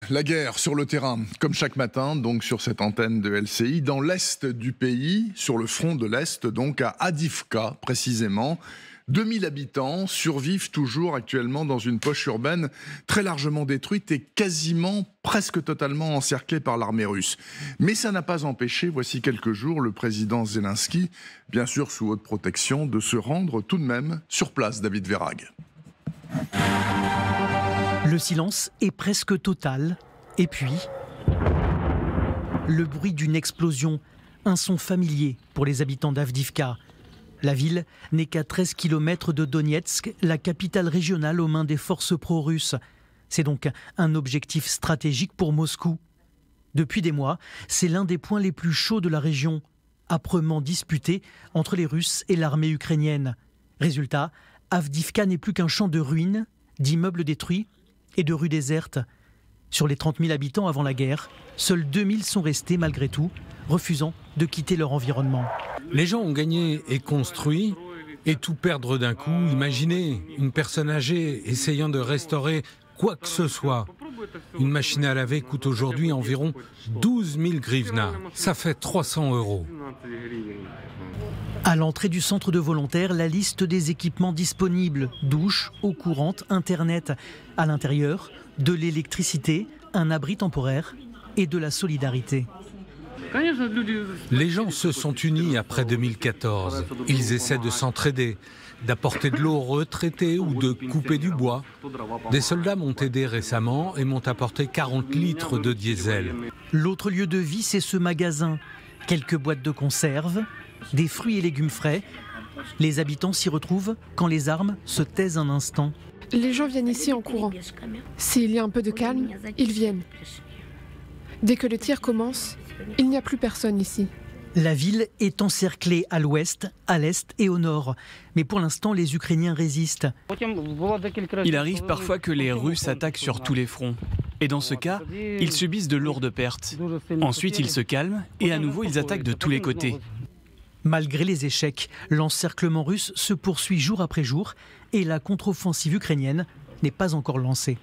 la guerre sur le terrain, comme chaque matin, donc sur cette antenne de LCI, dans l'est du pays, sur le front de l'est, donc à Avdiivka précisément. 2000 habitants survivent toujours actuellement dans une poche urbaine très largement détruite et quasiment, presque totalement encerclée par l'armée russe. Mais ça n'a pas empêché, voici quelques jours, le président Zelensky, bien sûr sous haute protection, de se rendre tout de même sur place, David Verhaeghe. Le silence est presque total. Et puis, le bruit d'une explosion, un son familier pour les habitants d'Avdiivka. La ville n'est qu'à 13 km de Donetsk, la capitale régionale aux mains des forces pro-russes. C'est donc un objectif stratégique pour Moscou. Depuis des mois, c'est l'un des points les plus chauds de la région, âprement disputé entre les Russes et l'armée ukrainienne. Résultat, Avdiivka n'est plus qu'un champ de ruines, d'immeubles détruits et de rues désertes. Sur les 30 000 habitants avant la guerre, seuls 2000 sont restés malgré tout, refusant de quitter leur environnement. Les gens ont gagné et construit, et tout perdre d'un coup. Imaginez une personne âgée essayant de restaurer quoi que ce soit. Une machine à laver coûte aujourd'hui environ 12 000 grivnas. Ça fait 300 €. À l'entrée du centre de volontaires, la liste des équipements disponibles. Douche, eau courante, internet. À l'intérieur, de l'électricité, un abri temporaire et de la solidarité. Les gens se sont unis après 2014. Ils essaient de s'entraider, d'apporter de l'eau aux retraités ou de couper du bois. Des soldats m'ont aidé récemment et m'ont apporté 40 litres de diesel. L'autre lieu de vie, c'est ce magasin. Quelques boîtes de conserve, des fruits et légumes frais. Les habitants s'y retrouvent quand les armes se taisent un instant. Les gens viennent ici en courant. S'il y a un peu de calme, ils viennent. Dès que le tir commence, il n'y a plus personne ici. La ville est encerclée à l'ouest, à l'est et au nord. Mais pour l'instant, les Ukrainiens résistent. Il arrive parfois que les Russes attaquent sur tous les fronts. Et dans ce cas, ils subissent de lourdes pertes. Ensuite, ils se calment et à nouveau, ils attaquent de tous les côtés. Malgré les échecs, l'encerclement russe se poursuit jour après jour et la contre-offensive ukrainienne n'est pas encore lancée.